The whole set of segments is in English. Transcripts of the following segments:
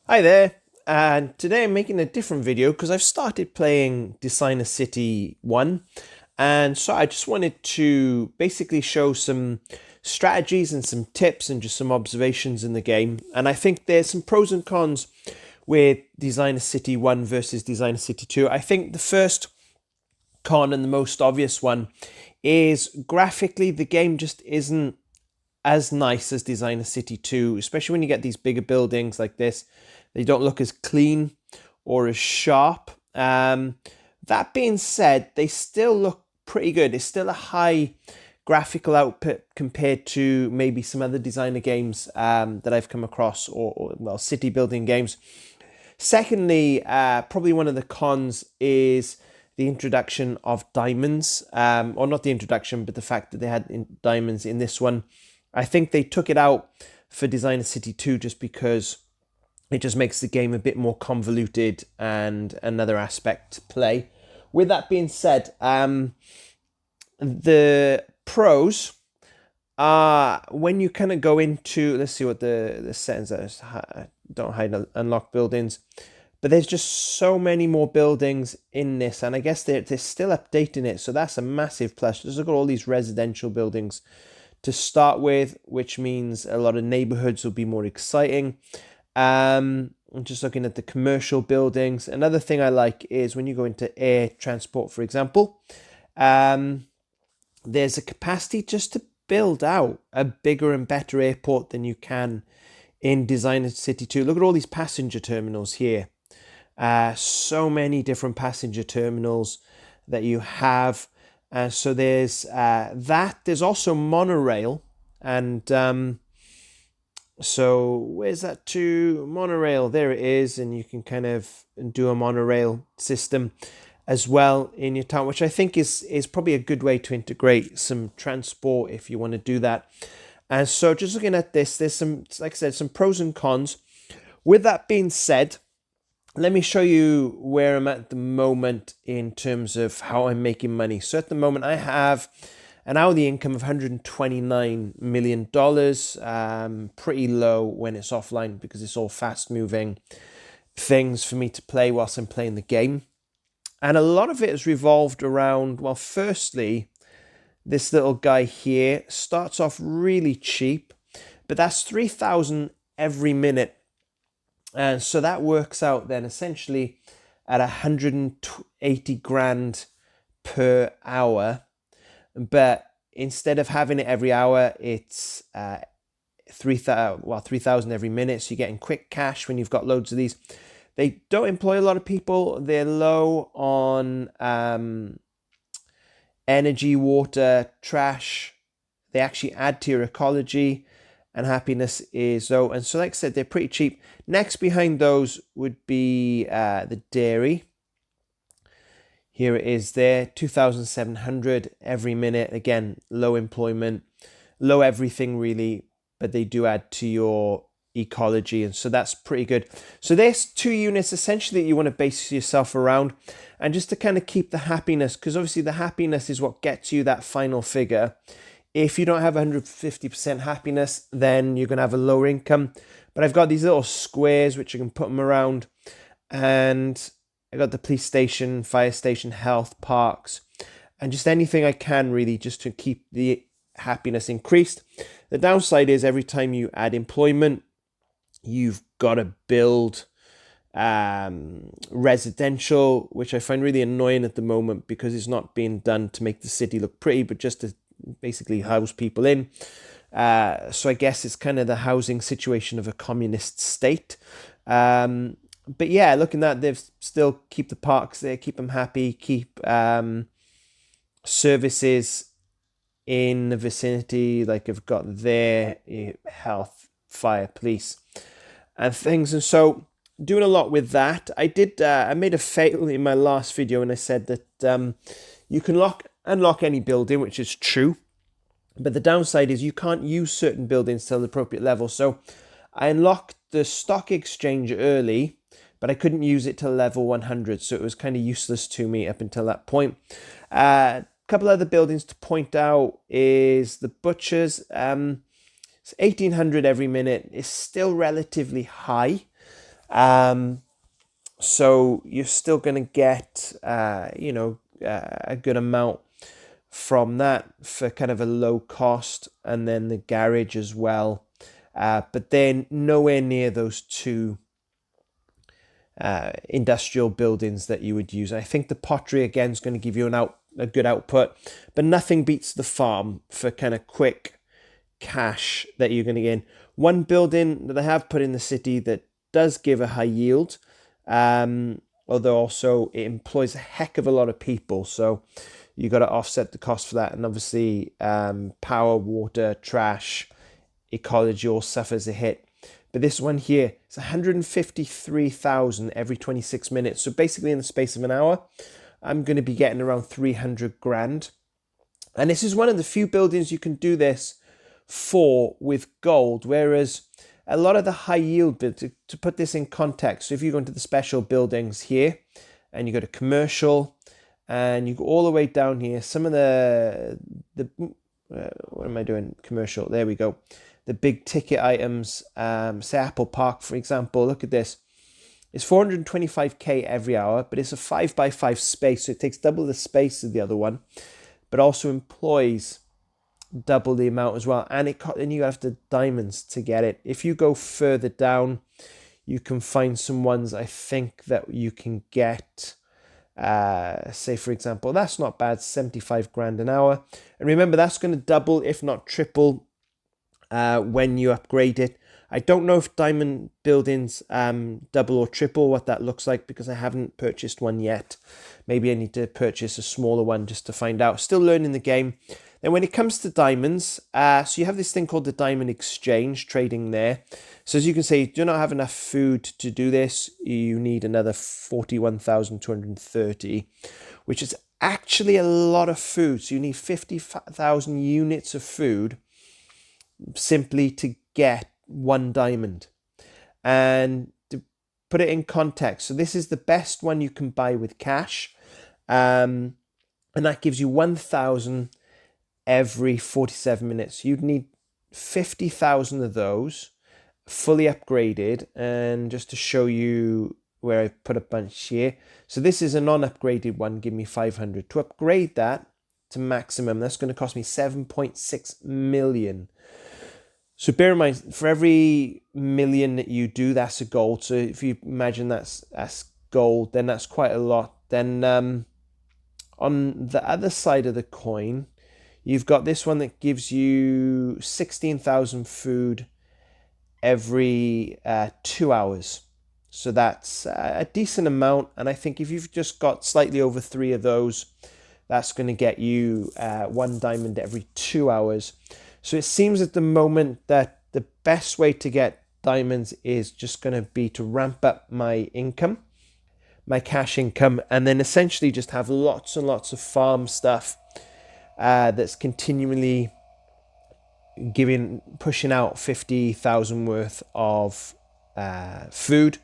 Hi there, and today I'm making a different video because I've started playing Designer City 1, and so I just wanted to basically show some strategies and some tips and just some observations in the game. And I think there's some pros and cons with Designer City 1 versus Designer City 2. I think the first con and the most obvious one is graphically the game just isn't as nice as Designer City 2, especially when you get these bigger buildings like this. They don't look as clean or as sharp. That being said, they still look pretty good. It's still a high graphical output compared to maybe some other designer games that I've come across, or city building games. Secondly, probably one of the cons is the introduction of diamonds, or not the introduction, but the fact that they had diamonds in this one. I think they took it out for Designer City 2 just because it just makes the game a bit more convoluted and another aspect to play. With that being said, the pros are when you kind of go into, let's see what the settings are. Don't hide unlock buildings. But there's just so many more buildings in this, and I guess they're still updating it, so that's a massive plus. Just look at all these residential buildings to start with, which means a lot of neighborhoods will be more exciting. I'm just looking at the commercial buildings. Another thing I like is when you go into air transport, for example, there's a capacity just to build out a bigger and better airport than you can in Designer City 2. Look at all these passenger terminals here. So many different passenger terminals that you have. So there's that. There's also monorail. And so where's that to? Monorail, there it is. And you can kind of do a monorail system as well in your town, which I think is probably a good way to integrate some transport if you want to do that. And so just looking at this, there's some, like I said, some pros and cons. With that being said, let me show you where I'm at the moment in terms of how I'm making money. So at the moment, I have an hourly income of $129 million. Pretty low when it's offline because it's all fast moving things for me to play whilst I'm playing the game. And a lot of it has revolved around, well, firstly, this little guy here starts off really cheap, but that's 3,000 every minute. And so that works out then essentially at 180 grand per hour. But instead of having it every hour, it's 3,000 every minute. So you're getting quick cash when you've got loads of these. They don't employ a lot of people. They're low on energy, water, trash. They actually add to your ecology, and happiness is low. And so, like I said, they're pretty cheap. Next behind those would be the dairy. Here it is there, 2,700 every minute. Again, low employment, low everything really, but they do add to your ecology, and so that's pretty good. So there's two units essentially that you want to base yourself around, and just to kind of keep the happiness, because obviously the happiness is what gets you that final figure. If you don't have 150% happiness, then you're going to have a lower income. But I've got these little squares which I can put them around, and I got the police station, fire station, health, parks, and just anything I can really just to keep the happiness increased. The downside is every time you add employment, you've got to build residential, which I find really annoying at the moment because it's not being done to make the city look pretty, but just to basically house people in. So I guess it's kind of the housing situation of a communist state. But yeah, looking at they've still keep the parks there, keep them happy, keep services in the vicinity, like I've got there, health, fire, police, and things. And so doing a lot with that. I made a fail in my last video, and I said that you can unlock any building, which is true, but the downside is you can't use certain buildings till the appropriate level. So I unlocked the stock exchange early, but I couldn't use it till level 100, so it was kind of useless to me up until that point. A couple other buildings to point out is the butchers. It's 1,800 every minute. It's still relatively high. So you're still going to get, a good amount from that for kind of a low cost, and then the garage as well. But then nowhere near those two industrial buildings that you would use. I think the pottery again is going to give you a good output, but nothing beats the farm for kind of quick cash that you're going to get in. One building that I have put in the city that does give a high yield, although also it employs a heck of a lot of people, so you got to offset the cost for that. And obviously power, water, trash, ecology all suffers a hit. But this one here, it's 153,000 every 26 minutes. So basically in the space of an hour, I'm going to be getting around 300 grand. And this is one of the few buildings you can do this for with gold, whereas a lot of the high yield, to put this in context, so if you go into the special buildings here and you go to commercial and you go all the way down here, some of what am I doing? Commercial, there we go. The big ticket items, say Apple Park, for example, look at this. It's 425k every hour, but it's a 5x5 space, so it takes double the space of the other one, but also employs double the amount as well. And you have to diamonds to get it. If you go further down, you can find some ones I think that you can get. Say for example, that's not bad, 75 grand an hour. And remember, that's going to double, if not triple, when you upgrade it. I don't know if diamond buildings double or triple what that looks like, because I haven't purchased one yet. Maybe I need to purchase a smaller one just to find out. Still learning the game. Then when it comes to diamonds, so you have this thing called the diamond exchange trading there. So as you can see, you do not have enough food to do this. You need another 41,230, which is actually a lot of food. So you need 50,000 units of food simply to get one diamond. And to put it in context, so this is the best one you can buy with cash, and that gives you 1,000 every 47 minutes. You'd need 50,000 of those fully upgraded. And just to show you where I put a bunch here, so this is a non-upgraded one, give me 500. To upgrade that to maximum, that's going to cost me 7.6 million. So bear in mind, for every million that you do, that's a gold. So if you imagine that's gold, then that's quite a lot. Then on the other side of the coin, you've got this one that gives you 16,000 food every 2 hours. So that's a decent amount. And I think if you've just got slightly over 3 of those, that's going to get you 1 diamond every 2 hours. So it seems at the moment that the best way to get diamonds is just going to be to ramp up my income, my cash income, and then essentially just have lots and lots of farm stuff that's continually pushing out 50,000 worth of food,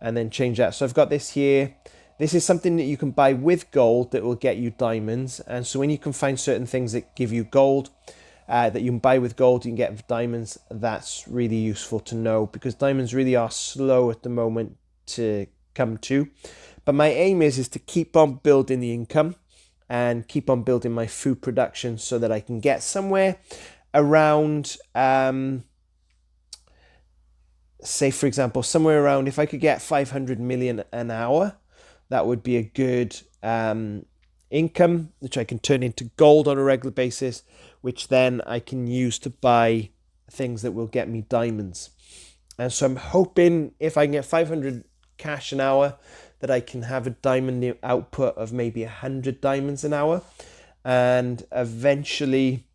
and then change that. So I've got this here. This is something that you can buy with gold that will get you diamonds. And so when you can find certain things that give you gold, that you can buy with gold, you can get diamonds, that's really useful to know, because diamonds really are slow at the moment to come to. But my aim is to keep on building the income and keep on building my food production so that I can get somewhere around, say for example, somewhere around, if I could get 500 million an hour, that would be a good income, which I can turn into gold on a regular basis, which then I can use to buy things that will get me diamonds. And so I'm hoping if I can get 500 cash an hour, that I can have a diamond output of maybe 100 diamonds an hour. And eventually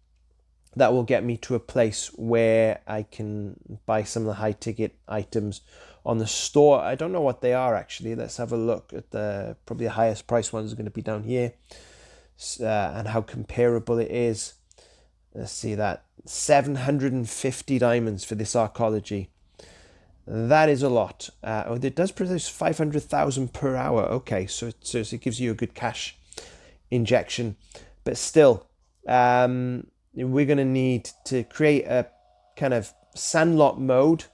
that will get me to a place where I can buy some of the high ticket items on the store. I don't know what they are actually. Let's have a look at probably the highest price ones are going to be down here, and how comparable it is. Let's see that. 750 diamonds for this arcology. That is a lot. It does produce 500,000 per hour. Okay, so it gives you a good cash injection. But still, we're going to need to create a kind of Sandlot mode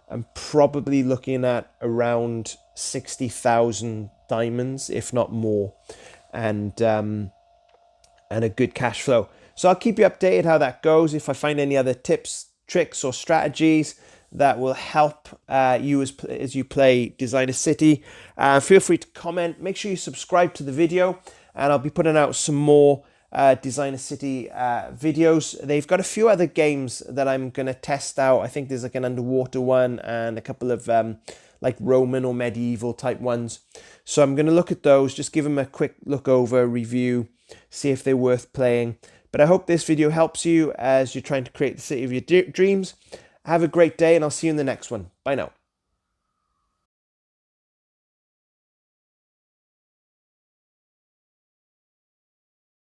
I'm probably looking at around 60,000 diamonds, if not more, and a good cash flow. So I'll keep you updated how that goes. If I find any other tips, tricks, or strategies that will help you as you play Designer City, feel free to comment. Make sure you subscribe to the video, and I'll be putting out some more Designer City videos. They've got a few other games that I'm going to test out. I think there's like an underwater one and a couple of like Roman or medieval type ones. So I'm going to look at those, just give them a quick look over, review, see if they're worth playing. But I hope this video helps you as you're trying to create the city of your dreams. Have a great day, and I'll see you in the next one. Bye now.